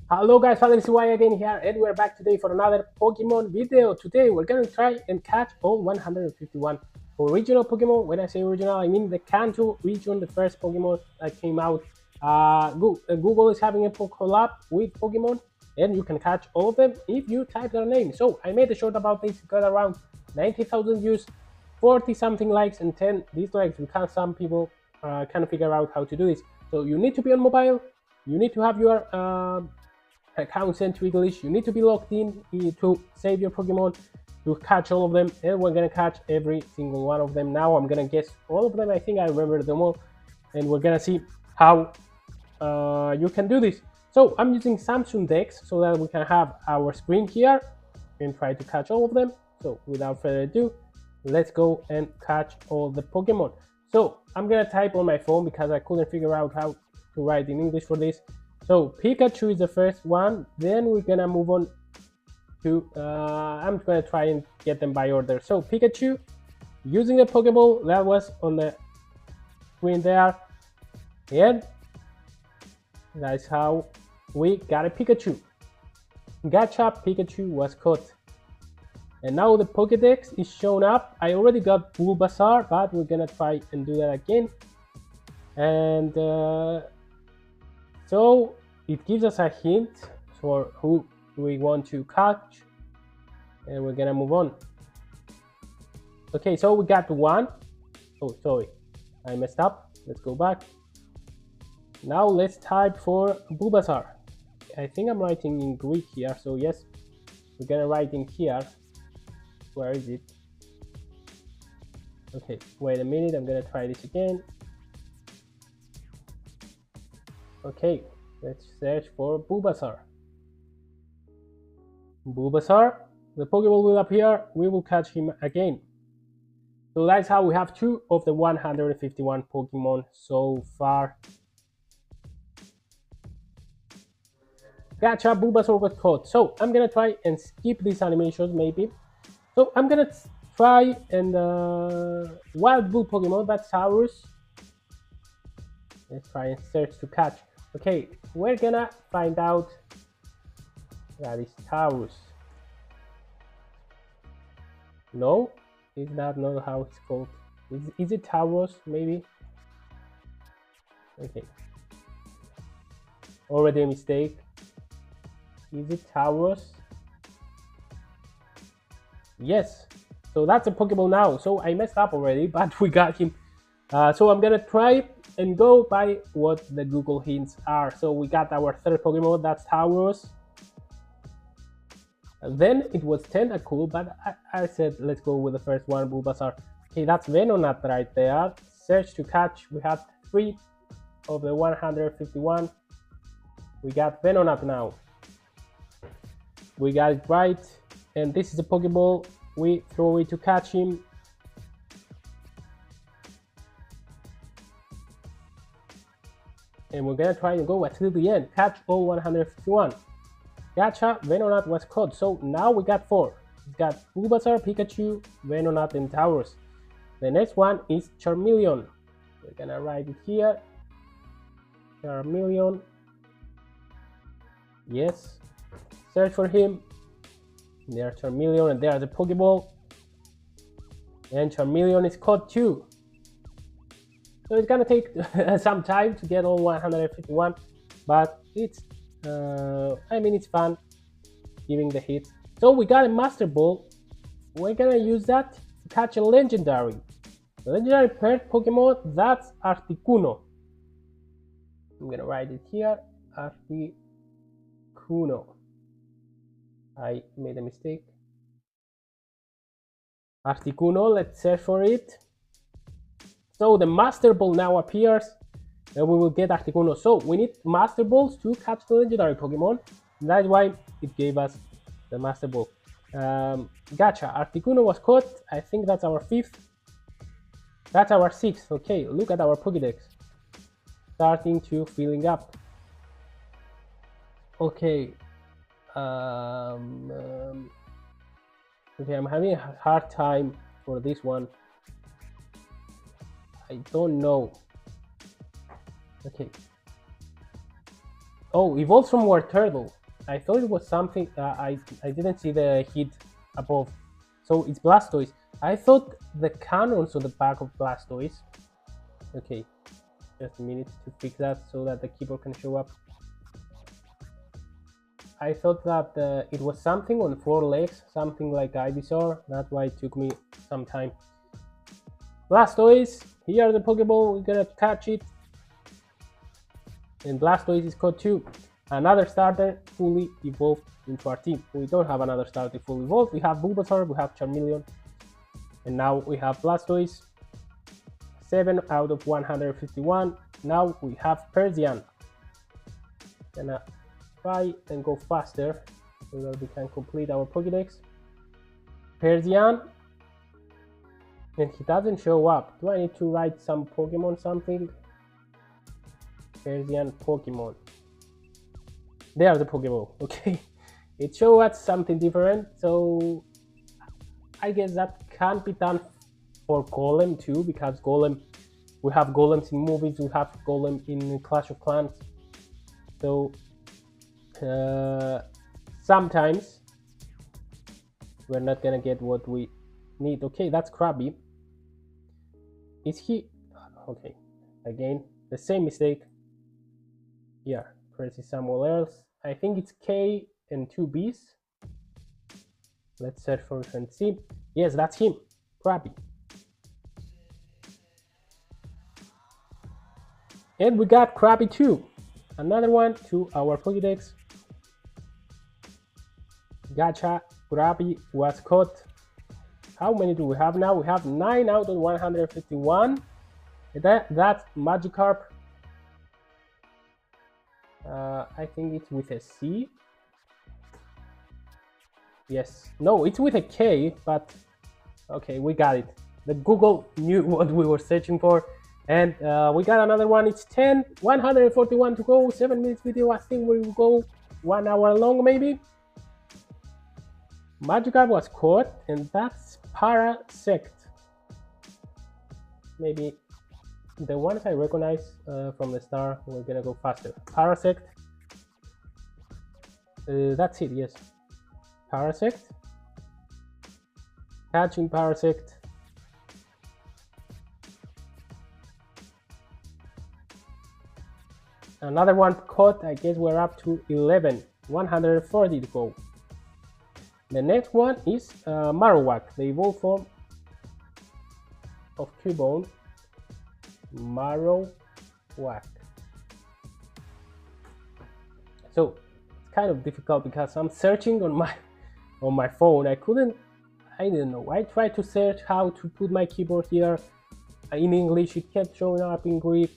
Hello guys, FallenCY again here, and we're back today for another Pokemon video. Today we're gonna try and catch all 151 original Pokemon. When I say original, I mean the Kanto region, the first Pokemon that came out. Google is having a collab with Pokemon, and you can catch all of them if you type their name. So I made a short about this, got around 90,000 views, 40 something likes, and 10 dislikes because some people can't figure out how to do this. So you need to be on mobile, you need to have your account sent to English, you need to be logged in to save your Pokemon, to catch all of them, and we're gonna catch every single one of them. Now I'm gonna guess all of them. I think I remember them all, and we're gonna see how you can do this. So I'm using Samsung Dex so that we can have our screen here and try to catch all of them. So without further ado, let's go and catch all the Pokemon. So I'm gonna type on my phone because I couldn't figure out how to write in English for this. So Pikachu is the first one, then we're gonna move on to, I'm gonna try and get them by order. So Pikachu, using the Pokeball that was on the screen there, and that's how we got a Pikachu. Gotcha, Pikachu was caught. And now the Pokedex is shown up. I already got Bulbasaur, but we're gonna try and do that again. And so it gives us a hint for who we want to catch, and we're gonna move on. Okay, so we got one. Oh, sorry, I messed up. Let's go back. Now let's type for Bulbasaur. I think I'm writing in Greek here, so yes, we're gonna write in here. Where is it? Okay, wait a minute, I'm gonna try this again. Okay, let's search for Bulbasaur. Bulbasaur, the Pokeball will appear, we will catch him again. So that's how we have 2 of the 151 Pokemon so far. Gotcha, Bulbasaur got caught. So I'm gonna try and skip these animations maybe. So I'm gonna try and Wild Bull Pokemon, that's Taurus. Let's try and search to catch. Okay, we're gonna find out that is Taurus. No, is that not how it's called? Is it Taurus maybe? Okay, already a mistake. Is it Taurus? Yes, so that's a Pokeball now. So I messed up already, but we got him. So I'm gonna try and go by what the Google hints are. So we got our third Pokemon, that's Taurus. Then it was Tentacool, but I said let's go with the first one, Bulbasaur. Okay, that's Venonat right there. Search to catch, we have 3 of the 151. We got Venonat now. We got it right, and this is a Pokeball. We throw it to catch him. And we're gonna try and go until the end, catch all 151. Gotcha, Venonat was caught, so now we got 4. We got Bulbasaur, Pikachu, Venonat, and Taurus. The next one is Charmeleon. We're gonna write it here. Charmeleon. Yes. Search for him. There's Charmeleon, and there's a Pokeball. And Charmeleon is caught too. So it's gonna take some time to get all 151, but it's I mean, it's fun giving the hits. So we got a Master Ball. We're gonna use that to catch a legendary. The legendary paired Pokemon, that's Articuno. I'm gonna write it here, Articuno. I made a mistake. Articuno, let's search for it. So the Master Ball now appears, and we will get Articuno. So we need Master Balls to catch the legendary Pokemon. That's why it gave us the Master Ball. Gotcha, Articuno was caught. I think that's our 5th. That's our 6th. Okay, look at our Pokédex. Starting to filling up. Okay. Okay, I'm having a hard time for this one. I don't know. Okay. Oh, evolved from War Turtle. I thought it was something. I didn't see the hit above. So it's Blastoise. I thought the cannons on the back of Blastoise. Okay, just a minute to fix that so that the keyboard can show up. I thought that it was something on 4 legs, something like Ivysaur. That's why it took me some time. Blastoise, here the Pokeball, we're gonna catch it. And Blastoise is caught too. Another starter fully evolved into our team. We don't have another starter fully evolved. We have Bulbasaur, we have Charmeleon, and now we have Blastoise. 7 out of 151. Now we have Persian. Gonna try and go faster so that we can complete our Pokédex. Persian, and he doesn't show up. Do I need to write some Pokemon something? Persian Pokemon. They are the Pokeball. Okay, it shows us something different. So I guess that can't be done for Golem too, because Golem, we have Golems in movies, we have Golem in Clash of Clans. So sometimes we're not gonna get what we need. Okay, that's Krabby. Is he okay? Again, the same mistake. Yeah, press it somewhere else. I think it's K and 2 B's. Let's search for it and see. Yes, that's him, Krabby. And we got Krabby too. Another one to our Pokédex. Gotcha, Krabby was caught. How many do we have now? We have 9 out of 151. That's Magikarp. I think it's with a C. Yes, no, it's with a K, but okay, we got it. The Google knew what we were searching for. And we got another one. It's 10, 141 to go. 7 minutes video. I think we will go 1 hour long maybe. Magikarp was caught, and that's Parasect. Maybe the ones I recognize from the start, we're gonna go faster. Parasect. That's it, yes. Parasect. Catching Parasect. Another one caught. I guess we're up to 11. 140 to go. The next one is Marowak, the evolved form of Cubone. Marowak. So it's kind of difficult because I'm searching on my phone. I didn't know. I tried to search how to put my keyboard here in English. It kept showing up in Greek,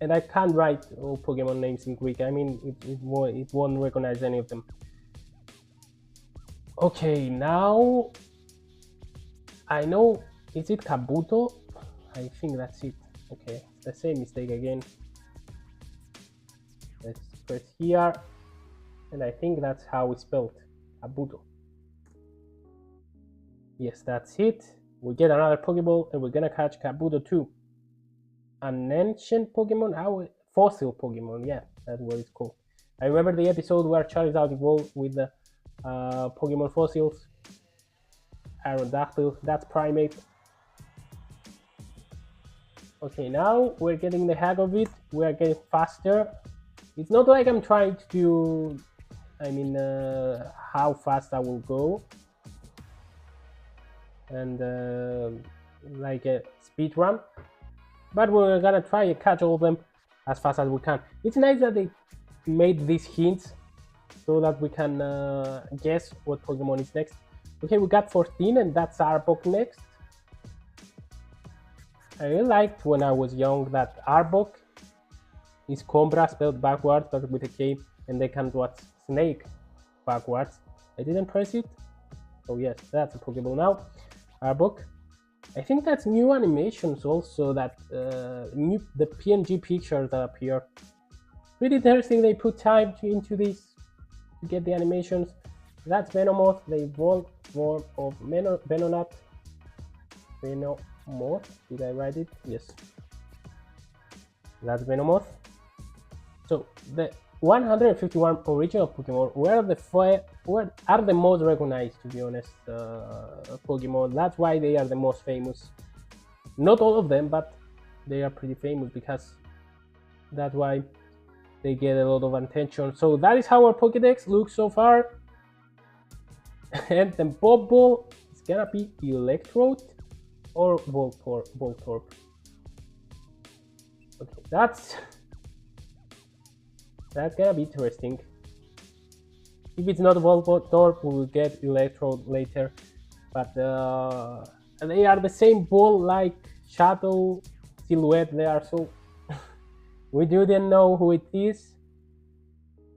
and I can't write all Pokemon names in Greek. I mean, it won't recognize any of them. Okay, now I know. Is it Kabuto? I think that's it. Okay, the same mistake again. Let's press here, and I think that's how it's spelled, Kabuto. Yes, that's it. We get another Pokeball, and we're gonna catch Kabuto too. An ancient Pokemon, fossil Pokemon. Yeah, that's what it's called. I remember the episode where Charizard evolved with the Pokemon fossils. Aerodactyl, that's Primate. Okay, now we're getting the hang of it. We are getting faster. It's not like I'm trying to do, how fast I will go. And like a speed run. But we're gonna try and catch all of them as fast as we can. It's nice that they made these hints so that we can guess what Pokemon is next. Okay, we got 14, and that's Arbok next. I really liked when I was young that Arbok is Combra spelled backwards but with a K, and they can watch Snake backwards. I didn't press it. Oh yes, that's a Pokeball now. Arbok. I think that's new animations also, that the PNG pictures that appear. Pretty interesting. They put time into this to get the animations. That's Venomoth, the evolved form of Venonat. Venomoth, did I write it? Yes. That's Venomoth. So 151 original Pokemon were are the most recognized, to be honest, Pokemon. That's why they are the most famous. Not all of them, but they are pretty famous because that's why they get a lot of attention. So that is how our Pokédex looks so far. And the Bob Ball is gonna be Electrode or Voltorb. Okay, that's gonna be interesting. If it's not Voltorb, we will get Electrode later. But they are the same ball-like shadow silhouette there, so we didn't know who it is.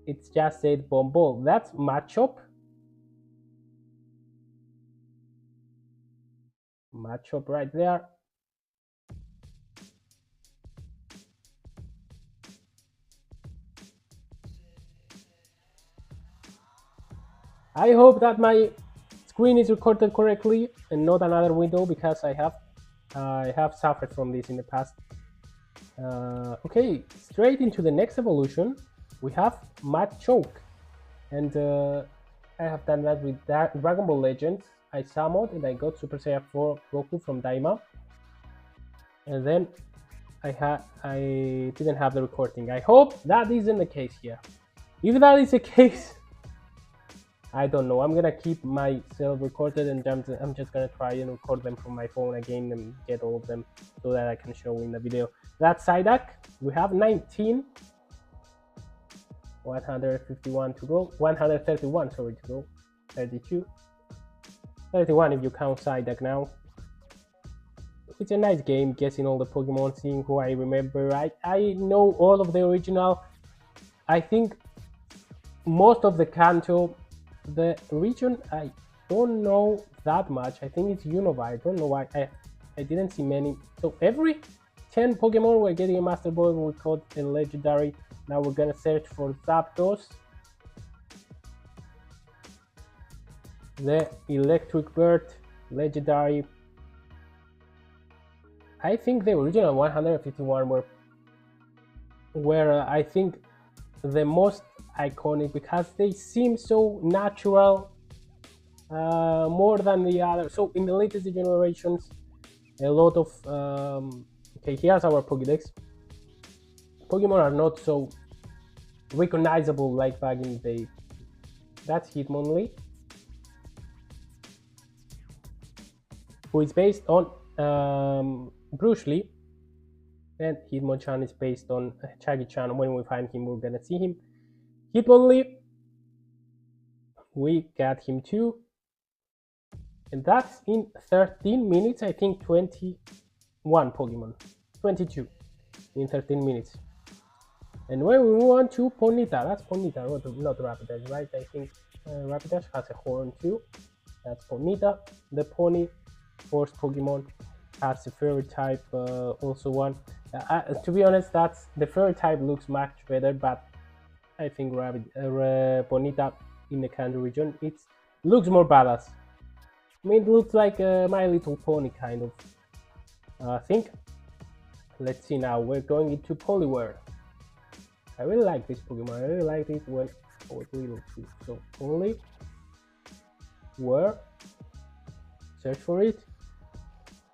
It's just said Bomb Ball. That's Machop. Machop right there. I hope that my screen is recorded correctly and not another window, because I have suffered from this in the past. Okay, straight into the next evolution, we have Machoke, and I have done that with Dragon Ball Legends. I summoned and I got Super Saiyan 4 Goku from Daima, and then I didn't have the recording. I hope that isn't the case here. If that is the case, I don't know. I'm gonna keep myself recorded, and I'm just gonna try and record them from my phone again and get all of them so that I can show in the video. That's Psyduck. We have 19. 151 to go. 131, sorry, to go. 32. 31 if you count Psyduck now. It's a nice game, guessing all the Pokemon, seeing who I remember. I know all of the original. I think most of the Kanto. The region, I don't know that much. I think it's Unova. I don't know why. I didn't see many. So every 10 Pokemon we're getting a Master Ball. We caught a legendary. Now we're gonna search for Zapdos, the Electric Bird, legendary. I think the original 151 were I think the most iconic, because they seem so natural, more than the other. So in the latest generations, a lot of okay, here's our Pokédex. Pokemon are not so recognizable like back in the day. That's Hitmonlee, who is based on Bruce Lee, and Hitmonchan is based on Shaggy-chan. When we find him, we're gonna see him. Hitmonlee, we got him too, and that's in 13 minutes. I think 21 Pokemon, 22 in 13 minutes. And when we move on to Ponyta, that's Ponyta, not Rapidash, right? I think Rapidash has a horn too. That's Ponyta, the pony force Pokemon, has a fairy type, also one. To be honest, that's the fairy type looks much better, but I think Ponyta in the Kanto region, it looks more badass. I mean, it looks like My Little Pony kind of thing. Let's see now, we're going into Poliwhirl. I really like this Pokemon. I really like it when I was little too. So Poliwhirl, search for it.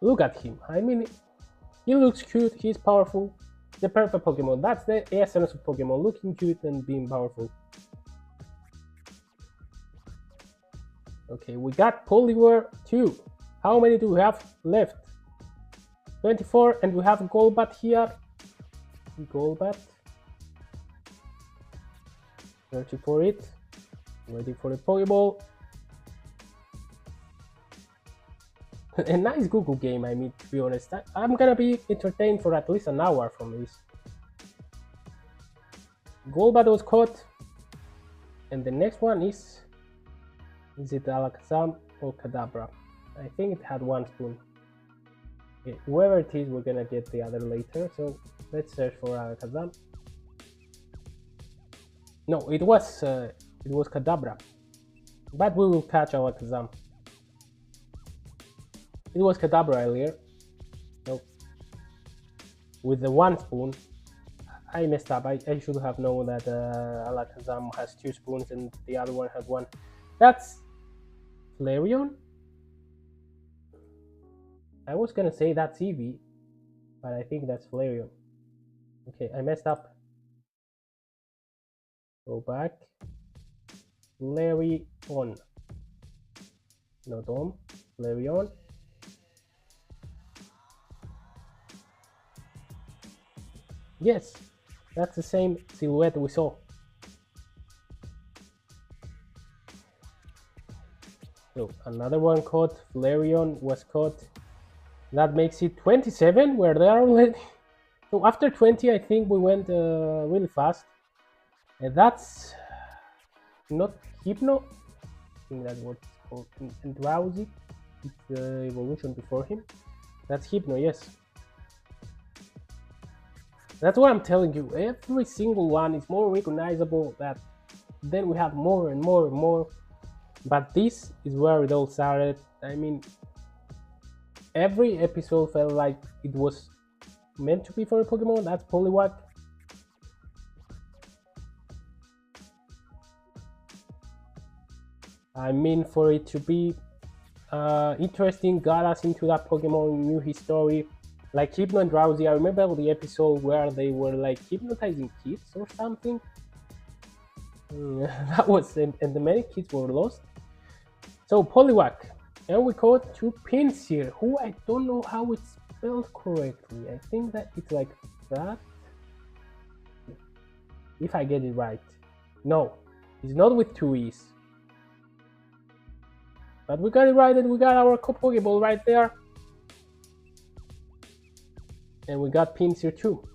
Look at him. I mean, he looks cute. He's powerful. The perfect Pokemon. That's the essence of Pokemon, looking cute and being powerful. Okay, we got Poliwhirl 2. How many do we have left? 24, and we have Golbat here. Golbat. Searching for it. Waiting for the Pokeball. A nice Google game, I mean, to be honest. I'm gonna be entertained for at least an hour from this. Golbat was caught, and the next one is it Alakazam or Kadabra? I think it had one spoon. Okay, whoever it is, we're gonna get the other later. So let's search for Alakazam. No, it was Kadabra, but we will catch Alakazam. It was Kadabra earlier. So with the one spoon, I messed up. I should have known that Alakazam has 2 spoons and the other one has 1. That's Flareon? I was gonna say that's Eevee, but I think that's Flareon. Okay, I messed up. Go back. Flareon. No, Dom. Flareon. Yes, that's the same silhouette we saw. So another one caught. Flareon was caught. That makes it 27. We're there already. So after 20, I think we went really fast. And that's not Hypno. I think that's what it's called. And Drowsy. It's the evolution before him. That's Hypno, yes. That's what I'm telling you. Every single one is more recognizable. That then we have more and more and more. But this is where it all started. I mean, every episode felt like it was meant to be for a Pokemon. That's Poliwag. I mean, for it to be interesting, got us into that Pokemon, knew his story. Like Hypno and Drowsy, I remember the episode where they were like hypnotizing kids or something. That was, and the many kids were lost. So Poliwag, and we caught 2 Pinsir, who I don't know how it's spelled correctly. I think that it's like that. If I get it right. No, it's not with 2 E's. But we got it right, and we got our Pokeball right there. And we got Pinsir too.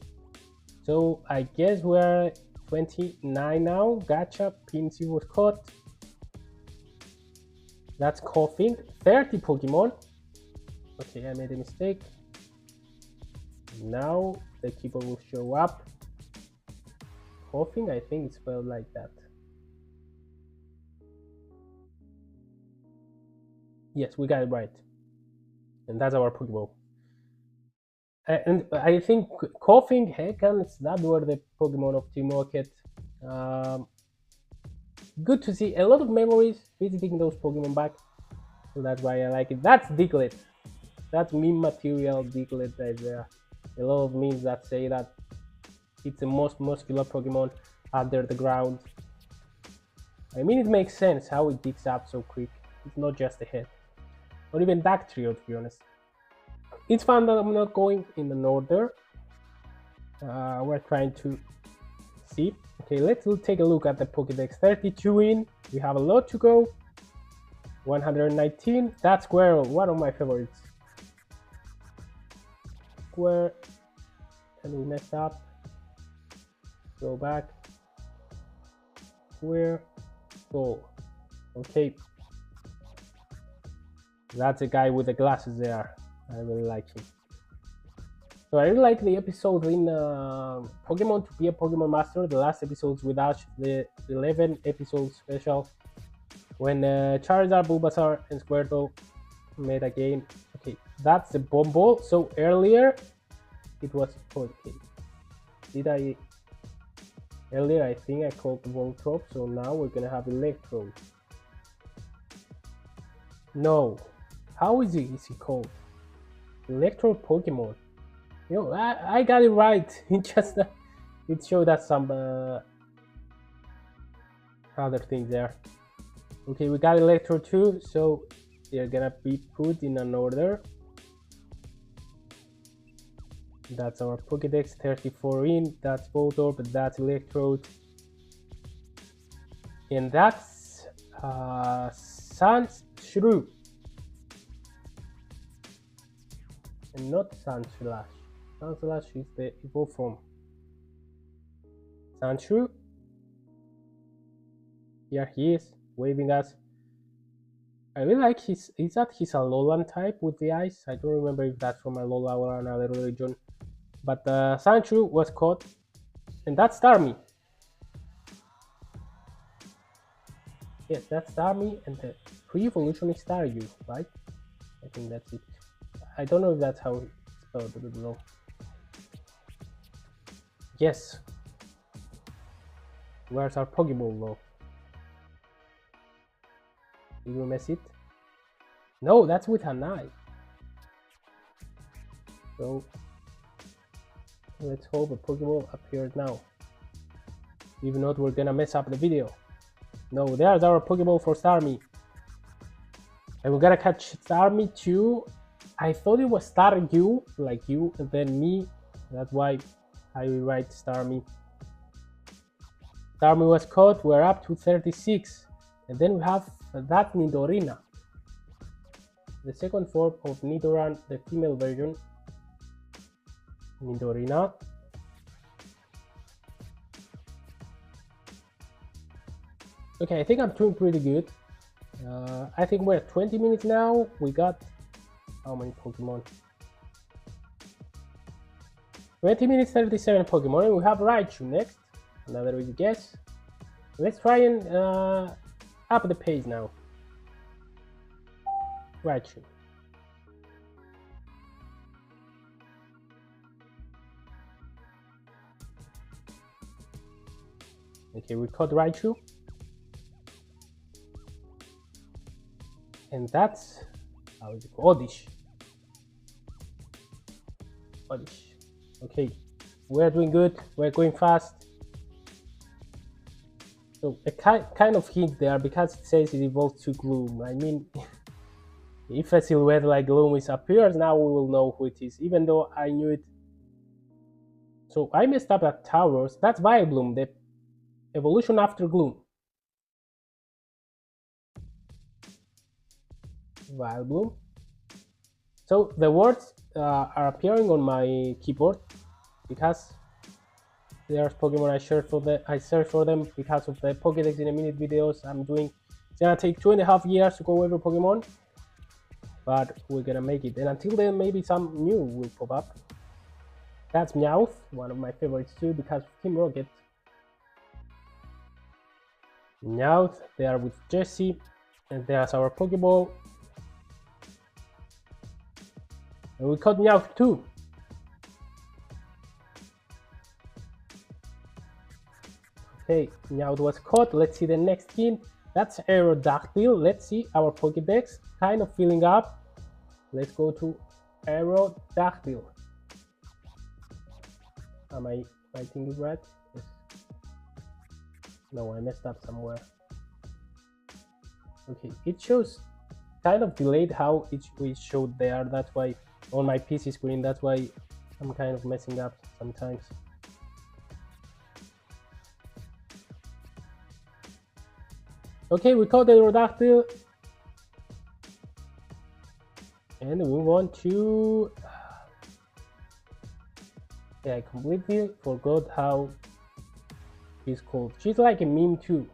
So I guess we're 29 now. Gotcha, Pinsir was caught. That's Coughing. 30 Pokemon. Okay, I made a mistake. Now the keeper will show up. Coughing, I think it's spelled like that. Yes, we got it right. And that's our Pokeball. And I think Coughing, Hekans, that were the Pokemon of Team Rocket. Good to see. A lot of memories visiting those Pokemon back. So that's why I like it. That's Diglett. That's meme material Diglett. There's a lot of memes that say that it's the most muscular Pokemon under the ground. I mean, it makes sense how it digs up so quick. It's not just the head. Or even Dactrio, to be honest. It's fun that I'm not going in an order. We're trying to see. Okay, let's take a look at the Pokédex. 32 in. We have a lot to go. 119. That's Squirtle, one of my favorites. Square. And we messed up. Go back. Square. Go. Okay. That's a guy with the glasses there. I really like him. So I really like the episode in Pokemon to be a Pokemon Master. The last episodes with Ash, the 11 episode special, when Charizard, Bulbasaur, and Squirtle met again. Okay, that's the Bomb Ball. So earlier it was okay. Earlier I think I called the Voltron. So now we're gonna have Electrode. No, how is he called? Electro Pokemon. You know, I got it right. It showed us some other things there. Okay, we got Electro too, so they're gonna be put in an order. That's our Pokédex. 34 in. That's Voltorb, that's Electrode, and that's Sandshrew. And not Sandslash. Sandslash is the evolved form. Sandshrew. Here he is, waving us. I really like his. Is that his Alolan type with the eyes? I don't remember if that's from Alola or another region. But Sandshrew was caught. And that's Starmie. Yes, that's Starmie, and the pre-evolution is Staryu, right? I think that's it. I don't know if that's how it's spelled, I don't know. Yes. Where's our Pokeball though? Did we miss it? No, that's with an eye. So let's hope a Pokeball appears now. If not, we're gonna mess up the video. No, there's our Pokeball for Starmie. And we're gonna catch Starmie too. I thought it was Star You, like you, and then me. That's why I write Starmie. Starmie was caught, we're up to 36. And then we have that Nidorina. The second form of Nidoran, the female version. Nidorina. Okay, I think I'm doing pretty good. I think we're at 20 minutes now. We got how many Pokemon? 20 minutes, 37 Pokemon, and we have Raichu next. Another easy guess. Let's try and up the pace now. Raichu. Okay, we caught Raichu. And that's how is it called? Oddish. Oddish. Okay, we're doing good. We're going fast. So a kind of hint there because it says it evolves to Gloom. I mean, if a silhouette like Gloom appears, now we will know who it is. Even though I knew it. So I messed up at Tauros. That's Vileplume, the evolution after Gloom. Vileplume. So the words are appearing on my keyboard because there's Pokemon I search for them because of the Pokédex in a minute videos I'm doing. It's gonna take 2.5 years to go over Pokemon, but we're gonna make it. And until then, maybe some new will pop up. That's Meowth, one of my favorites too because of Team Rocket. Meowth, they are with Jessie, and there's our Pokeball. And we caught Meowth too. Okay, Meowth was caught. Let's see the next hint. That's Aerodactyl. Let's see our Pokédex kind of filling up. Let's go to Aerodactyl. Am I writing it right? Yes. No, I messed up somewhere. Okay, it shows kind of delayed how it showed there. That's why on my PC screen, that's why I'm kind of messing up sometimes. Okay, we caught the Aerodactyl. And we move on to... Yeah, I completely forgot how she's called. She's like a meme too.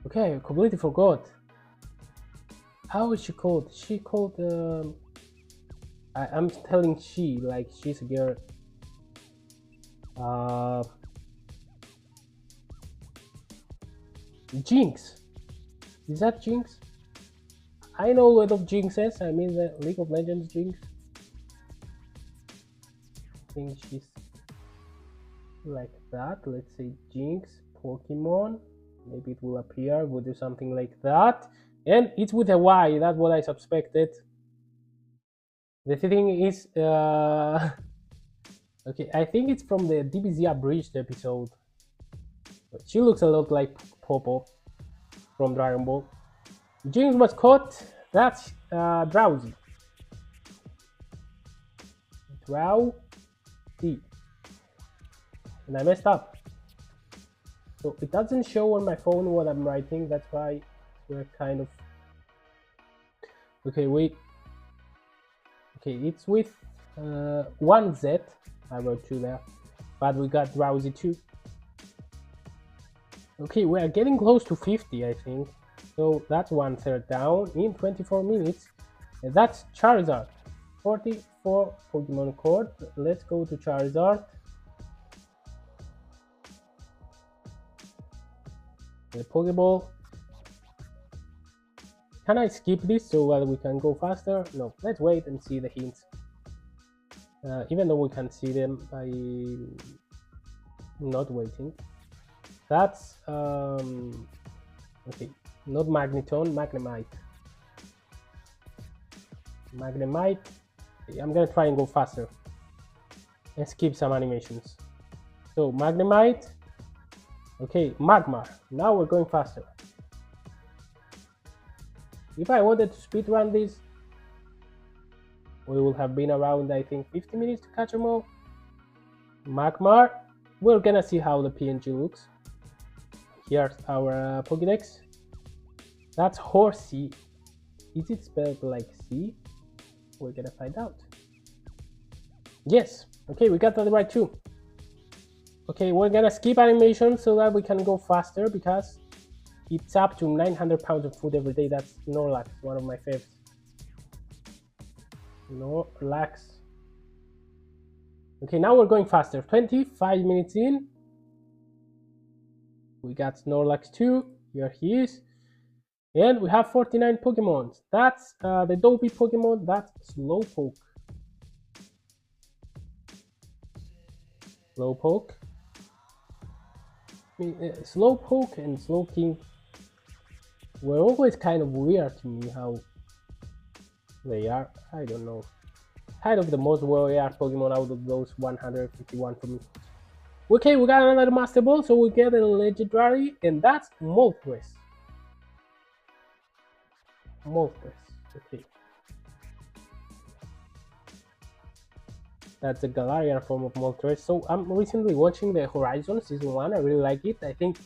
Okay, I completely forgot. How is she called? She called... I'm telling she, like she's a girl. Jinx. Is that Jinx? I know a lot of Jinxes. I mean the League of Legends Jinx. I think she's like that. Let's say Jinx, Pokemon. Maybe it will appear. We'll do something like that. And it's with a Y. That's what I suspected. The thing is, okay, I think it's from the DBZ Abridged episode. But she looks a lot like Popo from Dragon Ball. Jinx was caught. That's Drowsy. Drowsy. And I messed up. So it doesn't show on my phone what I'm writing. That's why we're kind of... Okay, wait. Okay, it's with one Z. I wrote 2 there. But we got Drowsy too. Okay, we are getting close to 50, I think. So that's 1/3 down in 24 minutes. And that's Charizard. 44 Pokemon caught. Let's go to Charizard. The Pokeball. Can I skip this so that we can go faster? No, let's wait and see the hints. even though we can see them by not waiting. That's okay, not Magneton, Magnemite. Magnemite. I'm gonna try and go faster and skip some animations. So Magnemite. Okay, Magmar. Now we're going faster. If I wanted to speedrun this, we will have been around, I think, 50 minutes to catch them all. Magmar. We're gonna see how the PNG looks. Here's our Pokédex. That's Horsey. Is it spelled like C? We're gonna find out. Yes. Okay, we got that right too. Okay, we're gonna skip animation so that we can go faster because it's up to 900 pounds of food every day. That's Snorlax, one of my favorites. Snorlax. Okay, now we're going faster. 25 minutes in. We got Snorlax 2. Here he is. And we have 49 Pokemons. That's the dopey Pokemon. That's Slowpoke. Slowpoke. Slowpoke and Slowking were always kind of weird to me how they are. I don't know. Kind of the most weird Pokemon out of those 151 for me. Okay, we got another Master Ball, so we get a legendary, and that's Moltres. Moltres. Okay. That's a Galarian form of Moltres. So I'm recently watching the Horizon Season 1. I really like it. I think,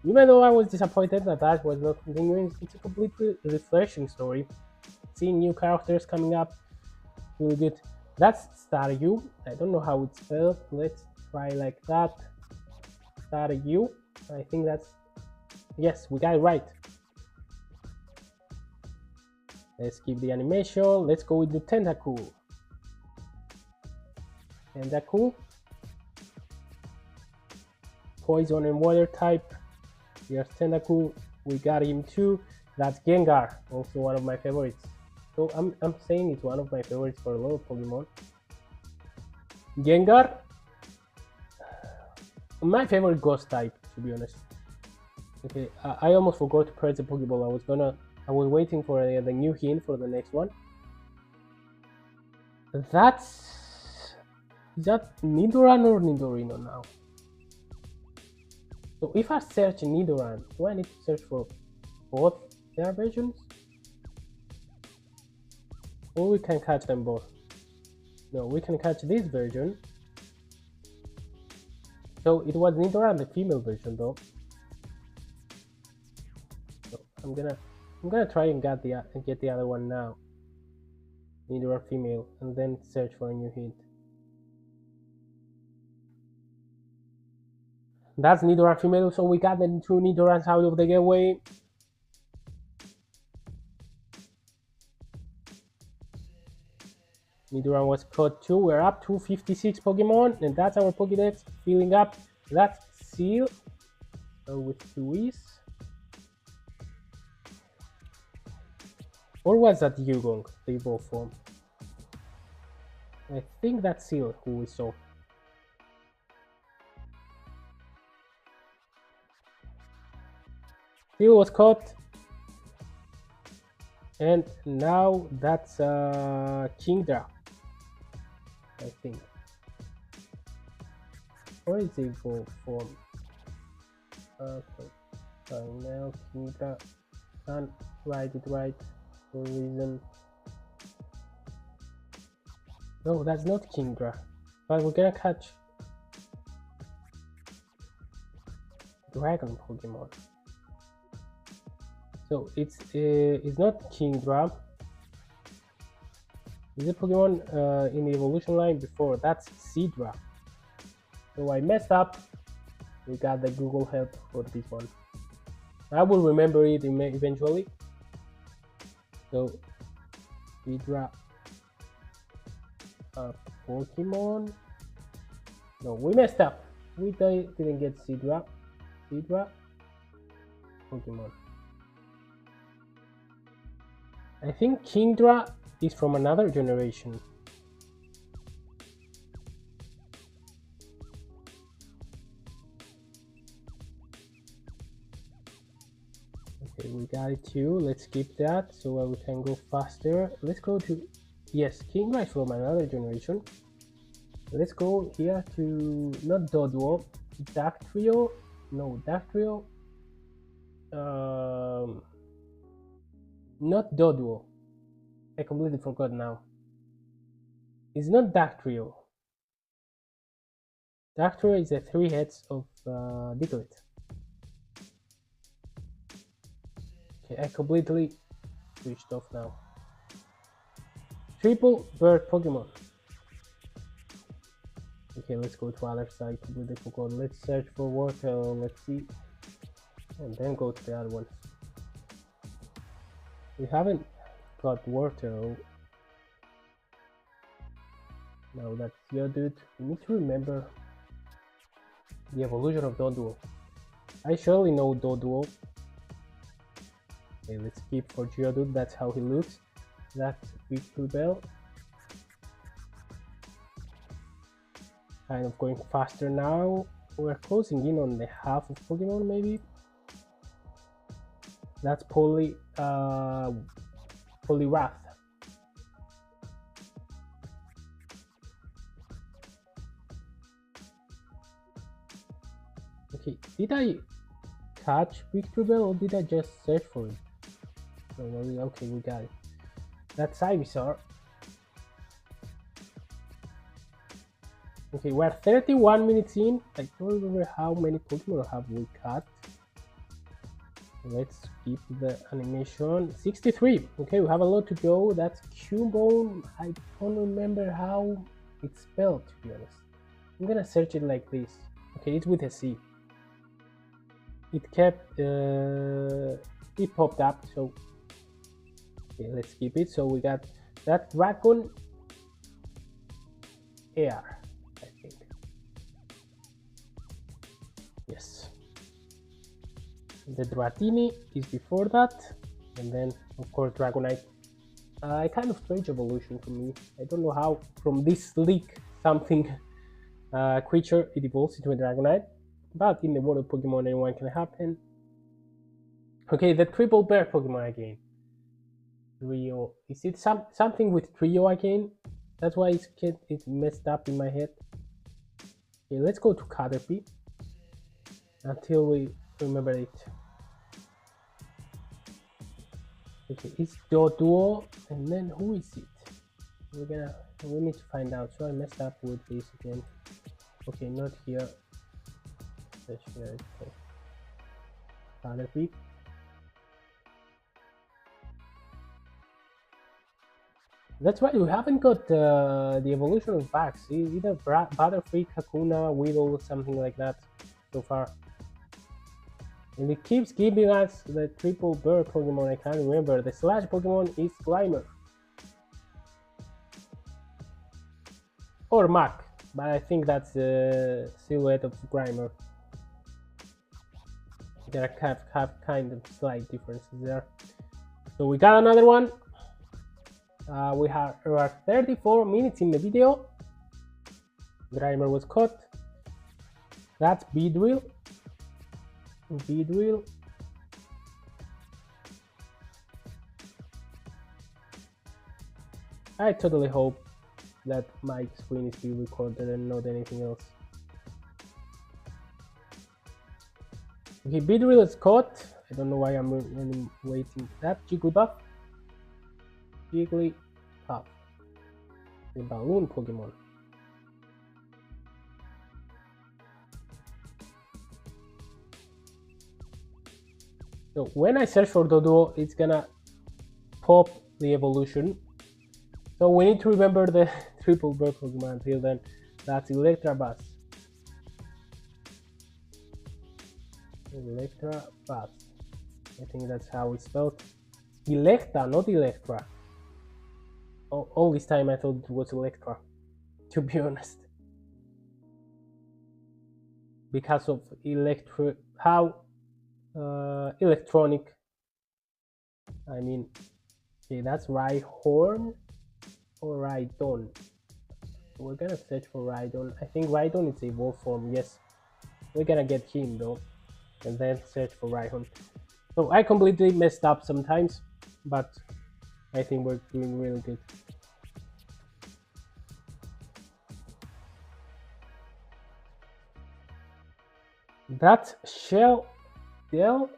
even though I was disappointed that that was not continuing, it's a completely refreshing story. Seeing new characters coming up, really good. That's Staryu. I don't know how it's spelled. Let's try like that. Staryu. I think that's... Yes, we got it right. Let's keep the animation. Let's go with the Tentacool. Tentacool. Poison and water type. Here's Tentacool. We got him too. That's Gengar, also one of my favorites. So I'm saying it's one of my favorites for a lot of Pokemon. Gengar. My favorite ghost type, to be honest. Okay, I almost forgot to press the Pokeball. I was waiting for the new hint for the next one. Is that Nidoran or Nidorino now? So if I search Nidoran, do I need to search for both their versions? Or we can catch them both? No, we can catch this version. So it was Nidoran, the female version though. So I'm gonna try and get the other one now. Nidoran female, and then search for a new hint. That's Nidoran female, so we got the two Nidorans out of the gateway. Nidoran was caught too. We're up to 56 Pokemon, and that's our Pokédex filling up. That's Seal with 2 E's. Or was that Yugong? They both form. I think that's Seal who we saw. Seal was caught. And now that's Kingdra, I think. Or is it for form? Okay, so now Kingdra. Can't write it right for a reason. No, that's not Kingdra. But we're gonna catch Dragon Pokemon. So it's not Kingdra. It's a Pokemon in the evolution line before. That's Seadra. So I messed up. We got the Google help for this one. I will remember it eventually. So Seadra Pokemon. No, we messed up. We didn't get Seadra. Seadra Pokemon. I think Kingdra is from another generation. Okay, we got it too. Let's skip that so we can go faster. Let's go to, yes, King Rice from another generation. Let's go here to, not Doduo, Dactrio. No, Dactrio. Not Doduo. I completely forgot now. It's not Dactrio. Dactrio is the 3 heads of Diglett. Okay, I completely switched off now. Triple bird Pokemon. Okay, let's go to other side. Completely forgot. Let's search for water. Let's see, and then go to the other ones. We haven't got water. Now that's Geodude. We need to remember the evolution of Doduo. I surely know Doduo. Okay, let's keep for Geodude. That's how he looks. That's Victory Bell. Kind of going faster now. We're closing in on the half of Pokemon, maybe. That's Poliwrath. Okay, did I catch Victory Bell or did I just search for it? Okay, we got it. That's Ivysaur. Okay, we're 31 minutes in. I don't remember how many Pokemon have we caught. Let's keep the animation. 63. Okay, we have a lot to go. That's Cubone. I don't remember how it's spelled, to be honest. I'm gonna search it like this. Okay, it's with a C. It kept, it popped up, so okay, let's keep it. So we got that Dragon Air, I think. Yes. The Dratini is before that, and then of course Dragonite. Kind of strange evolution for me. I don't know how from this leak something creature it evolves into a Dragonite, but in the world of Pokemon anyone can happen. Okay, the triple bear Pokemon again. Trio. Is it something with trio again? That's why it's messed up in my head. Okay, let's go to Caterpie until we remember it. Okay, it's Doduo, and then who is it? We need to find out. So I messed up with this again. Okay, not here. That's here. Okay. Caterpie. That's why we haven't got the evolution of backs. Either Butterfree, Kakuna, Weedle, something like that so far. And it keeps giving us the triple bird Pokemon. I can't remember. The slash Pokemon is Grimer. Or Mac, but I think that's the silhouette of Grimer. There have kind of slight differences there. So we got another one. We are 34 minutes in the video. Grimer was caught. That's Beedrill. Beedrill. I totally hope that my screen is being recorded and not anything else. Okay, Beedrill is caught. I don't know why I'm really waiting. That Jigglypuff. Jigglypuff. The balloon Pokemon. So when I search for Doduo, it's gonna pop the evolution. So we need to remember the triple bird Pokemon until then. That's Electabuzz. Electabuzz. I think that's how it's spelled. Electa, not Electra. All this time I thought it was Electra, to be honest. Because of electronic. I mean, okay, that's Rhyhorn or Rhydon. We're gonna search for Rhydon. I think Rhydon is a evolved form. Yes, we're gonna get him though, and then search for Rhyhorn. So I completely messed up sometimes, but I think we're doing really good. That shell there.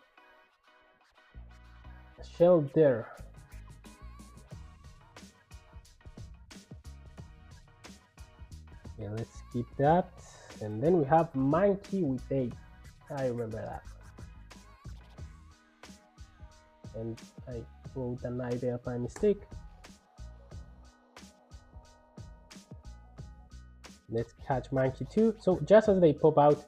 Okay, let's keep that. And then we have monkey with 8. I remember that. And I wrote an idea by mistake. Let's catch monkey 2. So just as they pop out,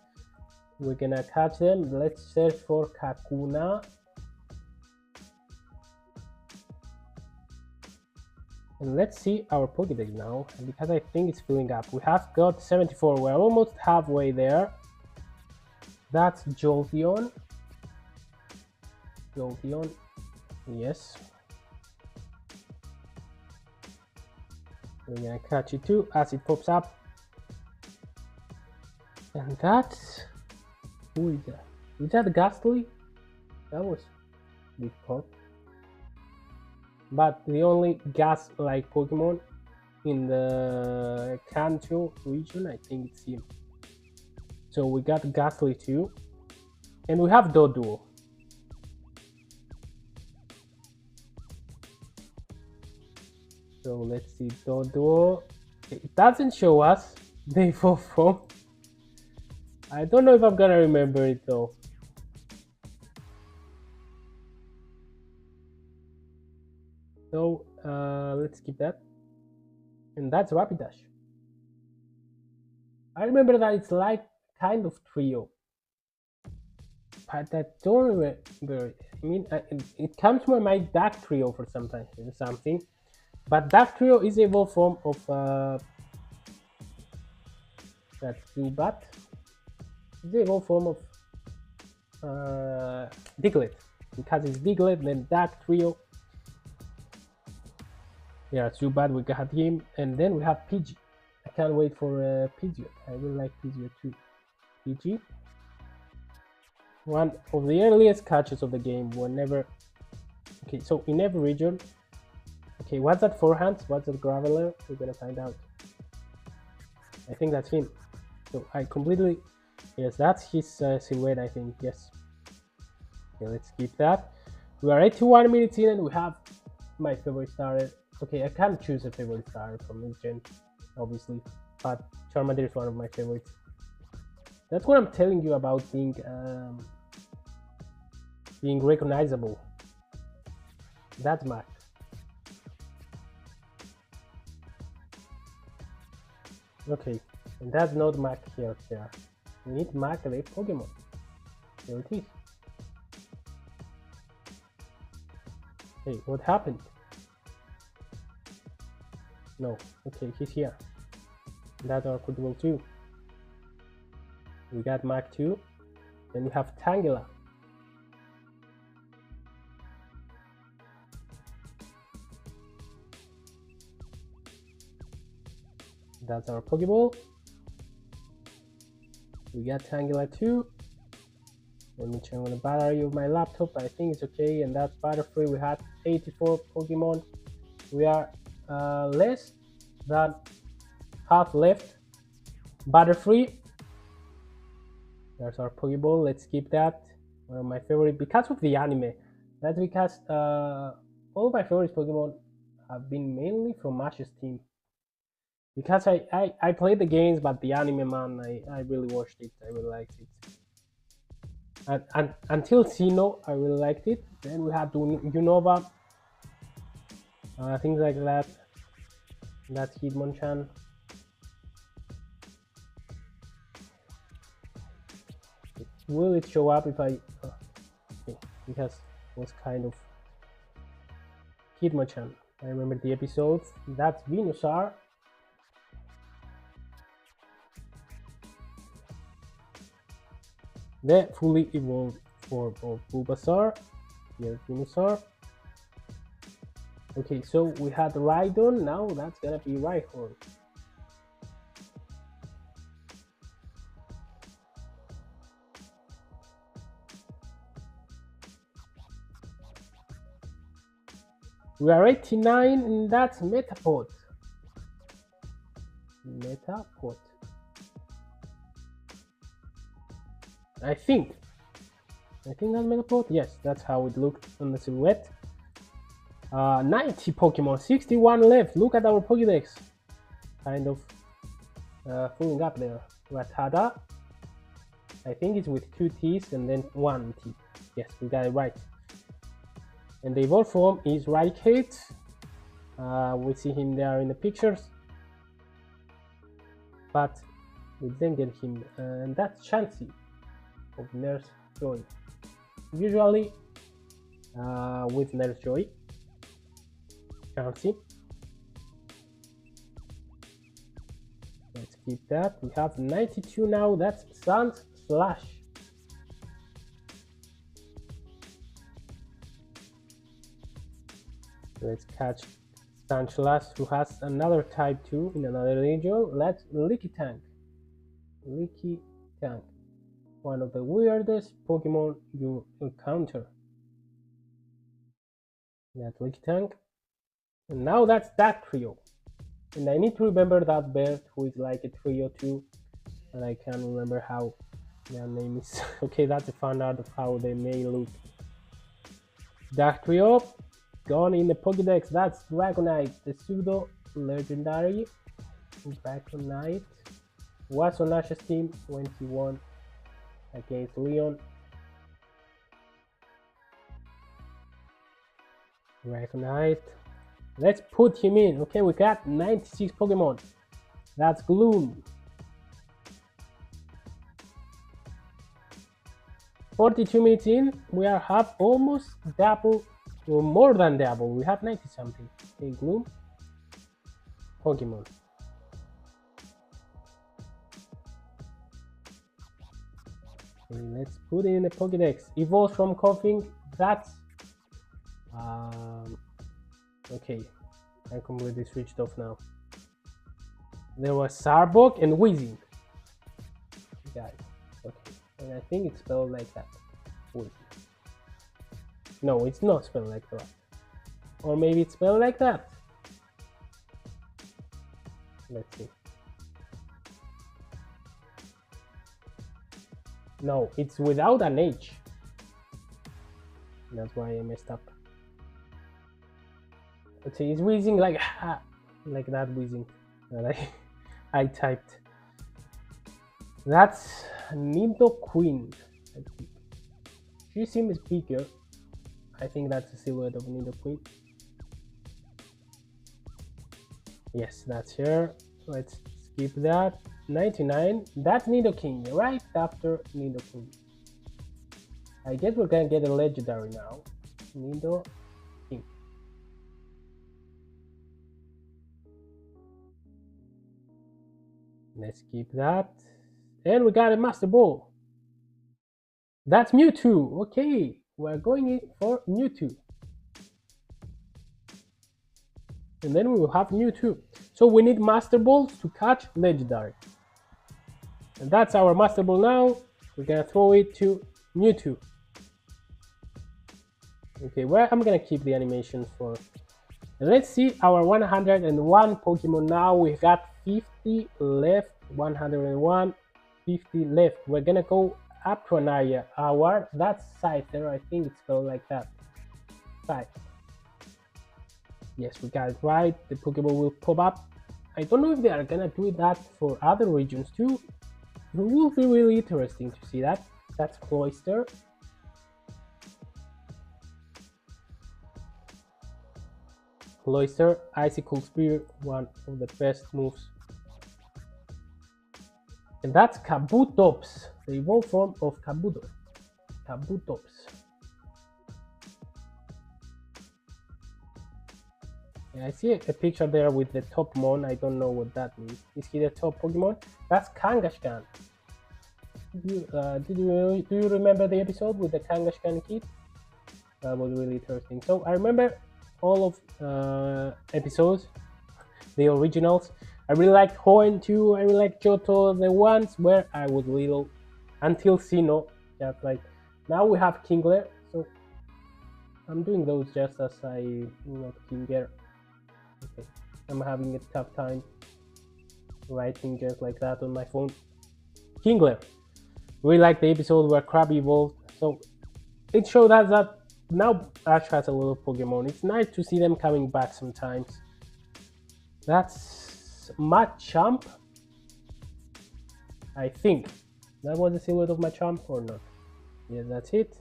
we're gonna catch them. Let's search for Kakuna. And let's see our Pokédex now, because I think it's filling up. We have got 74. We're almost halfway there. That's Jolteon. Yes. We're gonna catch it too as it pops up. And that's... who is that? Is that Ghastly? That was big pop. But the only gas-like Pokemon in the Kanto region, I think it's him. So we got Ghastly too. And we have Doduo. So let's see, Doduo. It doesn't show us the evolved form. I don't know if I'm gonna remember it though. So let's keep that. And that's Rapidash. I remember that it's like kind of trio. But I don't remember it. I mean, it comes to my mind Dark Trio for something. But Dark Trio is the evolved form of that's Zubat. It's the evolved form of Diglett. Because it's Diglett, then Dark Trio. Yeah, Zubat, we got him. And then we have Pidgey. I can't wait for Pidgeot. I really like Pidgeot too. Pidgey. One of the earliest catches of the game. Whenever. Okay, so in every region. Okay, what's that forehands? What's that Graveler? We're gonna find out. I think that's him. So I completely. Yes, that's his silhouette, I think. Yes. Okay, let's keep that. We are 81 minutes in and we have my favorite starter. Okay, I can't choose a favorite starter from this gen, obviously, but Charmander is one of my favorites. That's what I'm telling you about being recognizable. That's Mac. Okay, and that's not Mac here. We need Mac the Pokemon. There it is. Hey, what happened? No, okay, he's here. That's our Pokémon too. We got Mac 2. Then we have Tangela. That's our Pokeball. We got Tangela 2. Let me check on the battery of my laptop. I think it's okay, and that's battery-free. We had 84 Pokemon. We are less than half left. Battery-free. There's our Pokeball. Let's keep that. One of my favorite because of the anime. That's because all of my favorite Pokemon have been mainly from Ash's team. Because I played the games, but the anime, man, I really watched it. I really liked it. And until Sinnoh, I really liked it. Then we had Unova, things like that. That's Hitmonchan. Will it show up if I? Okay, because it was kind of Hitmonchan. I remember the episodes. That's Venusaur. The fully evolved form of Bulbasaur. Here's Venusaur. Okay, so we had Rhydon. Now that's gonna be Rhyhorn. We are 89, and that's Metapod. Metapod. I think that's Metapod. Yes, that's how it looked on the silhouette. 90 Pokemon, 61 left. Look at our Pokédex. Kind of filling up there. Rattata. I think it's with 2 T's and then 1 T. Yes, we got it right. And the evolved form is Raticate. We see him there in the pictures. But we didn't get him. And that's Chansey of Nurse Joy. Usually with Nurse Joy. Chansey. Let's keep that. We have 92 now. That's Sans Slash. Let's catch Sans Slash, who has another type 2 in another region. Let's Licky Tank. Licky Tank. One of the weirdest Pokemon you encounter. That's Licky Tank. And now that's that trio. And I need to remember that bird who is like a trio too. And I can't remember how their name is. Okay, that's a fun art of how they may look. Dark trio. Gone in the Pokédex. That's Dragonite, the pseudo legendary. Dragonite was on Ash's team when he won against Leon. Dragonite. Let's put him in. Okay, we got 96 Pokemon. That's Gloom. 42 minutes in, we have almost double, or more than double. We have 90 something. Okay, Gloom. Pokemon. Okay, let's put in the Pokédex. Evolves from Coughing. That's okay, I completely switched off now. There was Sarbok and Weezing. Guys, okay, and I think it's spelled like that. Weezing. No, it's not spelled like that. Or maybe it's spelled like that. Let's see. No, it's without an H. That's why I messed up. Let's see, it's Weezing like that Weezing that I typed. That's Nidoqueen. She seems bigger. I think that's a silhouette of Nidoqueen. Yes, that's her. Let's skip that. 99. That's Nidoking, right after Nidoqueen. I guess we're gonna get a legendary now. Nidoking. Let's keep that. And we got a Master Ball. That's Mewtwo. Okay, we're going in for Mewtwo. And then we will have Mewtwo. So we need Master Balls to catch Legendary. And that's our Master Ball now. We're gonna throw it to Mewtwo. Okay, well, I'm gonna keep the animations for. And let's see our 101 Pokemon now. We've got 50 left, 101, 50 left. We're gonna go up to an area. That's Scyther. I think it's spelled like that. Scyther. Yes, we got it right. The Pokeball will pop up. I don't know if they are gonna do that for other regions too. It will be really interesting to see that. That's Cloyster. Cloyster, Icicle Spear, one of the best moves. And that's Kabutops, the evolved form of Kabuto. Kabutops. Yeah, I see a picture there with the Topmon. I don't know what that means. Is he the top Pokemon? That's Kangaskhan. Do you remember the episode with the Kangaskhan kid? That was really interesting. So I remember all of episodes, the originals. I really liked Hoenn too. I really liked Johto, the ones where I was little, until Sinnoh. Just like now we have Kingler. So I'm doing those just as I can get. Okay, I'm having a tough time writing just like that on my phone. Kingler. We like the episode where Crab evolved, so it showed us that now Ash has a lot of Pokemon. It's nice to see them coming back sometimes. That's Machamp. I think that was the silhouette of Machamp or not. Yeah, that's it.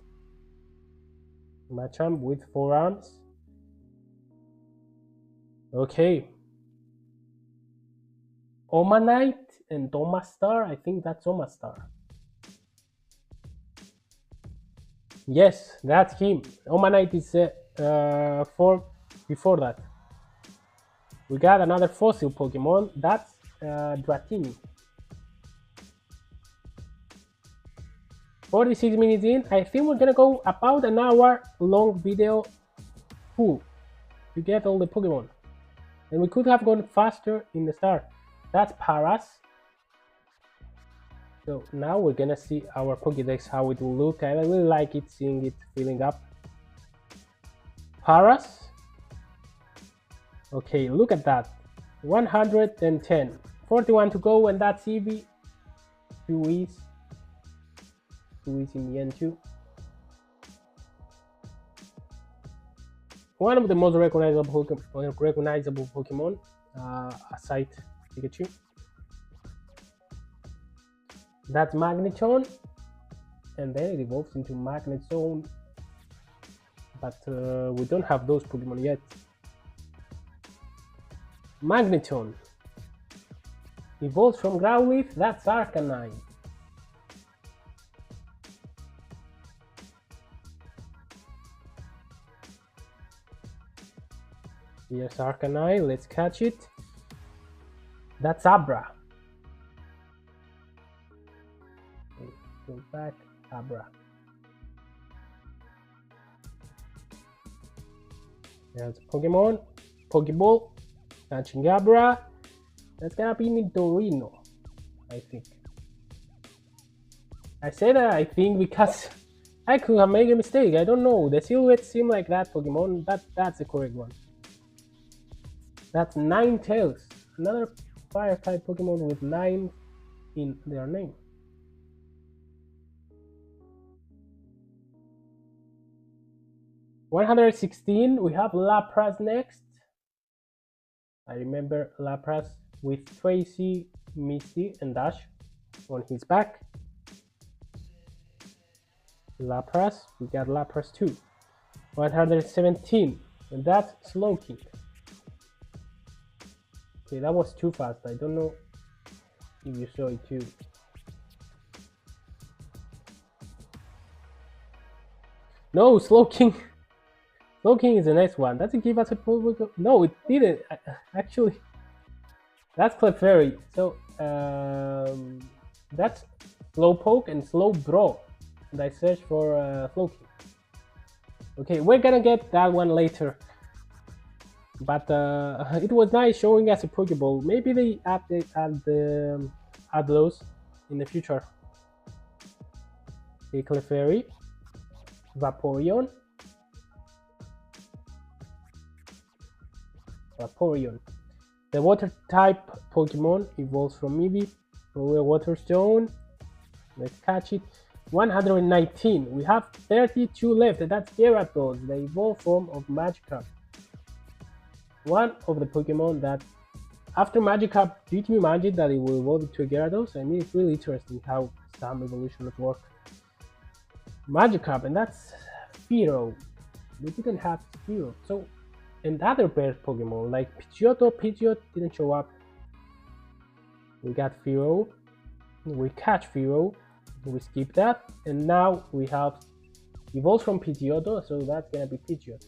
Machamp with 4 arms. Okay. Omanite and Omastar. I think that's Omastar. Yes, that's him. Omanite is before that. We got another fossil Pokemon. That's Dratini. 46 minutes in. I think we're gonna go about an hour long video full to get all the Pokemon. And we could have gone faster in the start. That's Paras. So now we're gonna see our Pokédex, how it will look. I really like it, seeing it filling up. Paras. Okay, look at that. 110. 41 to go, and that's Eevee. 2 E's. 2 E's in the end too. One of the most recognizable Pokemon, aside Pikachu. That's Magneton, and then it evolves into Magnet Zone, but we don't have those Pokemon yet. Magneton evolves from Growlithe. That's Arcanine. Here's Arcanine. Let's catch it. That's Abra. Go back, Abra. There's Pokemon, Pokeball, catching Abra. That's gonna be Nidorino, I think. I said I think because I could have made a mistake. I don't know. The silhouette seemed like that Pokemon. That's the correct one. That's Ninetales, another fire type Pokemon with 9 in their name. $116. We have Lapras next. I remember Lapras with Tracy, Misty, and Dash on his back. Lapras. We got Lapras too. 117, and that's Slowking. Okay, that was too fast. I don't know if you saw it too. No, Slowking. Slowking is the next one. Does it give us a full? No, it didn't. Actually, that's Clefairy. So that's Slowpoke and Slowbro. And I searched for Slowking. Okay, we're gonna get that one later. But it was nice showing us a Pokeball. Maybe they add those in the future. Okay, Clefairy, Vaporeon. The water type Pokemon evolves from Eevee. Throw a Water Stone. Let's catch it. 119. We have 32 left, and that's Gyarados, the evolved form of Magikarp. One of the Pokemon that, after Magikarp, did you imagine that it will evolve into a Gyarados? I mean, it's really interesting how some evolutions work. Magikarp, and that's Spearow. We didn't have Spearow, so. And other paired Pokemon like Pidgeot didn't show up. We got Fearow, we catch Fearow, we skip that, and now we have evolved from Pidgeotto, so that's gonna be Pidgeot.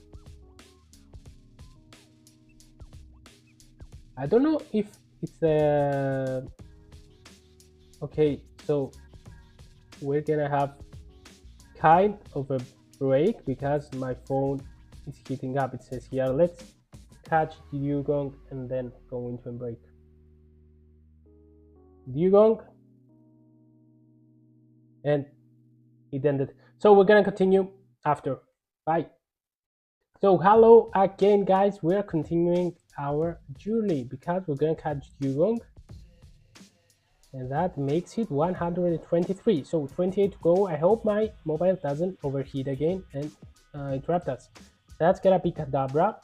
I don't know if it's a. Okay, so we're gonna have kind of a break because my phone is heating up. It says here, let's catch Dugong and then go into a break. Dugong, and it ended. So we're gonna continue after. Bye. So hello again, guys. We're continuing our journey because we're gonna catch Dugong, and that makes it 123. So 28 to go. I hope my mobile doesn't overheat again and interrupt us. That's gonna be Kadabra.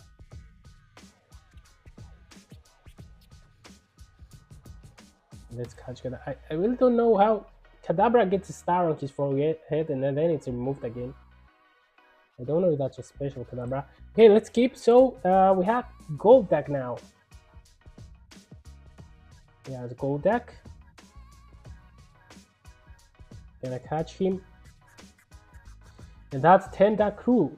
Let's catch Kadabra. I really don't know how Kadabra gets a star on his forehead and then it's removed again. I don't know if that's a special Kadabra. Okay, let's keep. So we have Gold deck now. Yeah, the Gold deck. Gonna catch him. And that's Tentacruel.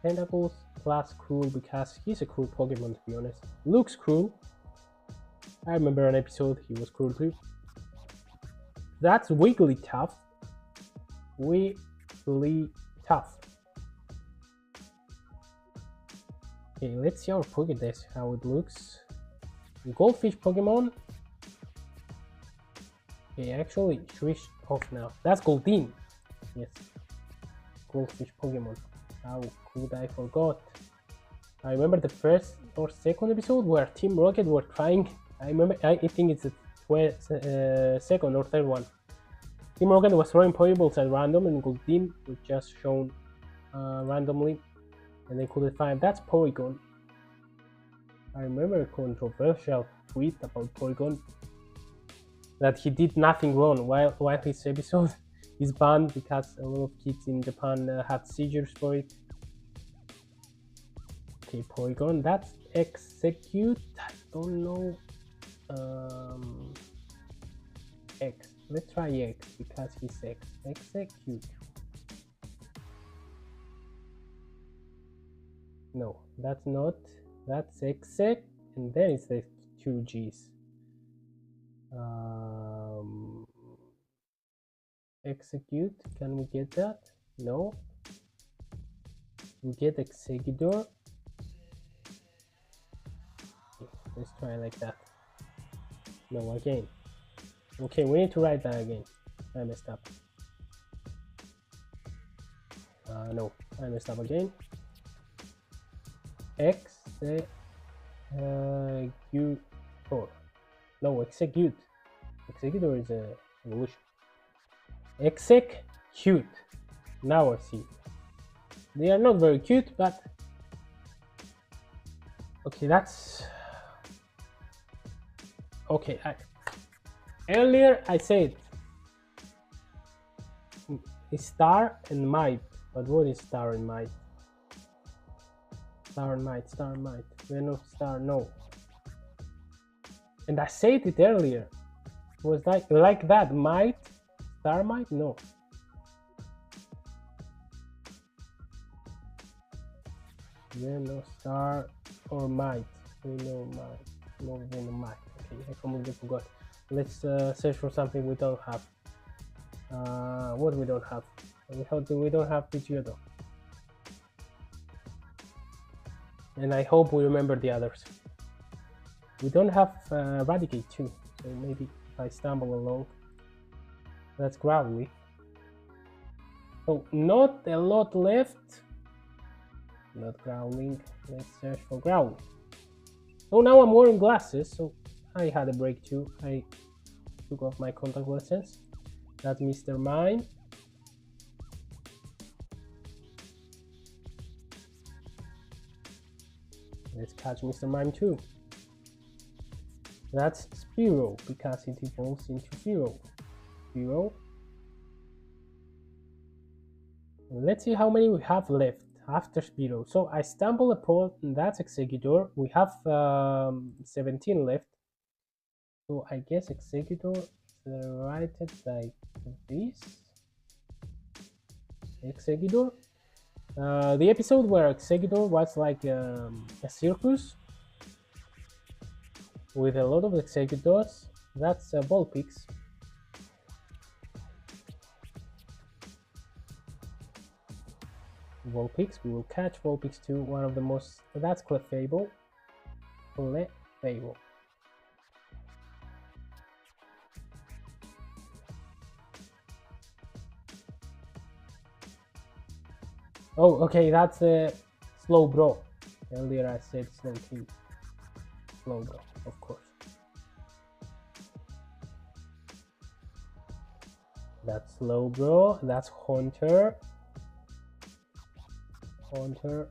Tentacles plus cruel because he's a cruel Pokemon, to be honest. Looks cruel. I remember an episode he was cruel too. That's Wigglytuff. Wigglytuff. Okay, let's see our Pokédex, how it looks. Goldfish Pokemon. Okay, actually switched off now. That's Goldeen. Yes. Goldfish Pokemon. How could I forgot? I remember the first or second episode where Team Rocket were trying. I think it's the second or third one. Team Rocket was throwing Pokeballs at random and Goldeen was just shown randomly and they couldn't find. That's Porygon. I remember a controversial tweet about Porygon that he did nothing wrong while his episode is banned because a lot of kids in Japan had seizures for it. Okay, Porygon, that's Execute. I don't know. X. Let's try X because he's X. Execute. No, that's not. That's Exec, and then it's the two G's. Execute. Can we get that? No. We get Executor. Let's try like that. No, again. Okay, we need to write that again. I messed up. No, I messed up again. Executor. No, execute. Executor is a evolution. Execute. Now I see. They are not very cute, but okay, that's okay. Earlier I said Star and Might, but what is Star and Might? Star and Might, Star and Might. Venom Star, no. And I said it earlier. It was like that. Might, Star Might, no. Venom Star or Might. Venom Might. No, Venom Might. Okay, I completely forgot. Let's search for something we don't have. What we don't have? We don't have Pidgeotto. And I hope we remember the others. We don't have Eradicate too, so maybe if I stumble along. That's Growly. So not a lot left. Not Growling. Let's search for Growly. So now I'm wearing glasses, so I had a break too. I took off my contact lenses. That's Mr. Mime. Let's catch Mr. Mime too. That's Spearow because it evolves into Spearow. Spearow. Let's see how many we have left after Spearow. So I stumble upon that's Executor. We have 17 left. So I guess Executor is rated like this. Executor. The episode where Executor was like a circus with a lot of Executors. That's Vulpix. Vulpix, we will catch Vulpix too. One of the most. That's Clefable. Clefable. Oh, okay, that's Slow Bro. Earlier I said 17. Slow Bro, of course. That's Slow Bro. That's Hunter. Hunter.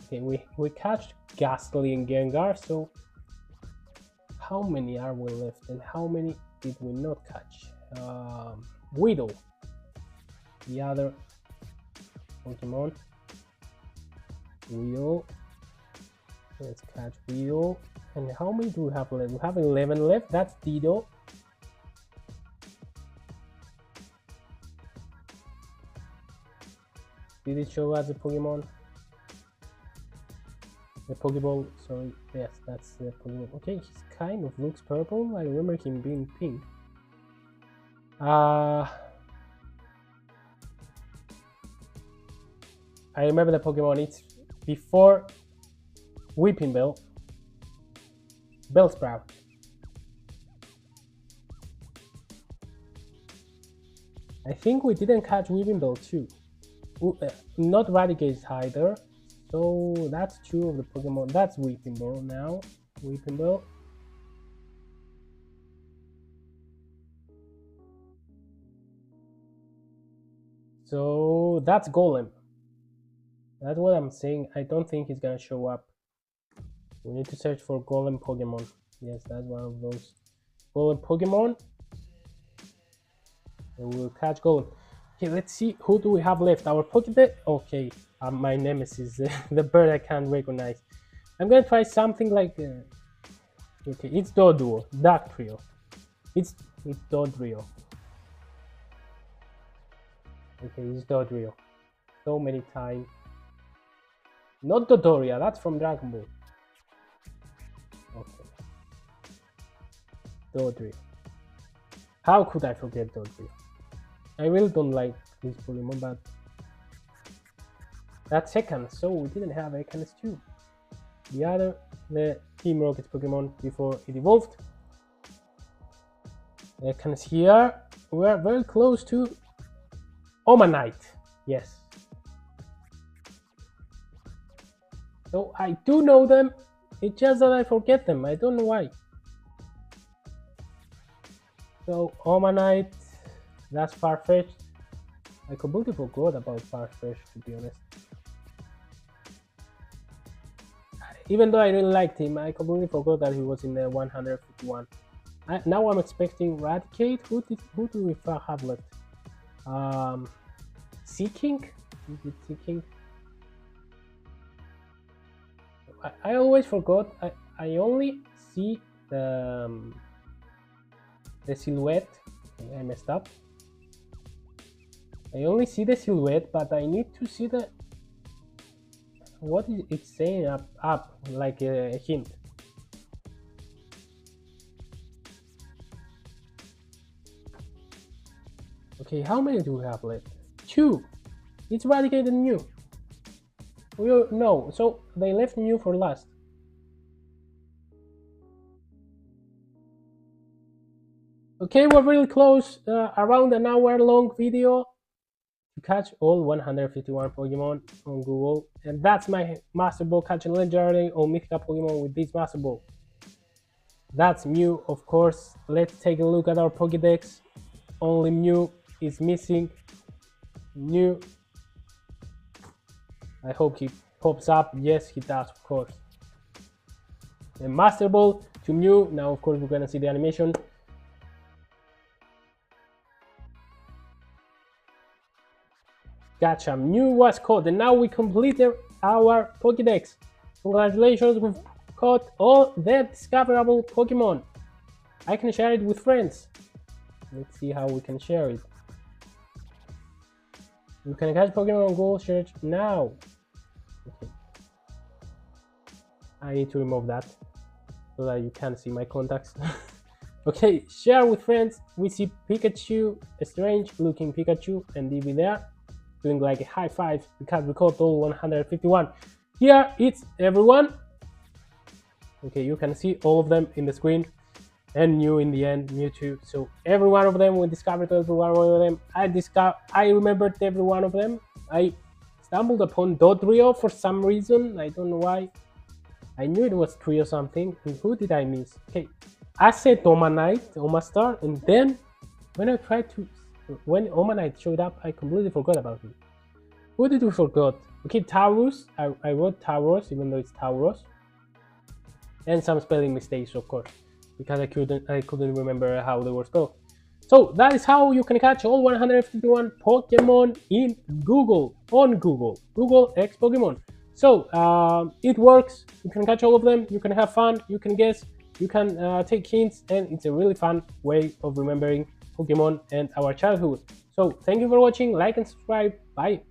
Okay, we catch Ghastly and Gengar, so how many are we left and how many did we not catch? Widow, the other Pokemon. Widow. Let's catch Widow. And how many do we have left? We have 11 left. That's Dido. Did it show us the Pokemon? The Pokeball, sorry, yes, that's the Pokemon. Okay, he kind of looks purple. I remember him being pink. I remember the Pokemon. It's before Weeping Bell. Bellsprout. I think we didn't catch Weeping Bell too. Not Raticate either. So that's two of the Pokemon. That's Weeping Bell now. Weeping Bell. So that's Golem. That's what I'm saying. I don't think he's gonna show up. We need to search for Golem Pokemon. Yes, that's one of those Golem Pokemon. And we'll catch Golem. Okay, let's see who do we have left. Our Pokédex. Okay, my nemesis, the bird I can't recognize. I'm gonna try something like. Okay, it's Doduo, Dark Trio. It's Dodrio. Okay, it's Dodrio. So many times. Not Dodoria, that's from Dragon Ball. Okay. Dodrio. How could I forget Dodrio? I really don't like this Pokemon, but that's second, so we didn't have Ekans too. The Team Rocket's Pokemon before it evolved. Ekans here. We are very close to Omanite. Yes. So I do know them. It's just that I forget them. I don't know why. So Omanite. That's Farfetch'd. I completely forgot about Farfetch'd, to be honest. Even though I really liked him, I completely forgot that he was in the 151. Now I'm expecting Raticate. Who do we have left? Seeking? Is it Seeking? I always forgot. I only see the silhouette. Okay, I messed up. I only see the silhouette, but I need to see the what is it saying up like a hint. Okay, how many do we have left? 2. It's Raticate and Mew. No, so they left Mew for last. Okay, we're really close. Around an hour-long video to catch all 151 Pokemon on Google, and that's my Master Ball catching legendary or mythical Pokemon with this Master Ball. That's Mew, of course. Let's take a look at our Pokédex. Only Mew is missing. Mew. I hope he pops up. Yes, he does, of course. The Master Ball to Mew. Now, of course, we're gonna see the animation. Gotcha, Mew was caught, and now we completed our Pokédex. Congratulations, we've caught all the discoverable Pokemon. I can share it with friends. Let's see how we can share it. You can catch Pokemon on Google search now. Okay. I need to remove that so that you can see my contacts. Okay, share with friends. We see Pikachu, a strange looking Pikachu, and DB there. Doing like a high five because we caught all 151. Here it's everyone. Okay, you can see all of them in the screen, and Mew in the end, Mewtwo. So every one of them, we discovered every one of them. I remembered every one of them. I stumbled upon Dodrio for some reason. I don't know why. I knew it was 3 or something. And who did I miss? Okay, I said Omanite, Omastar, and then when Omanite showed up, I completely forgot about him. Who did we forget? Okay, Taurus. I wrote Tauros, even though it's Tauros. And some spelling mistakes, of course, because I couldn't remember how they were spelled. So that is how you can catch all 151 Pokemon in Google, Google X Pokemon. So it works. You can catch all of them. You can have fun. You can guess. You can take hints, and it's a really fun way of remembering Pokemon and our childhood. So thank you for watching. Like and subscribe. Bye.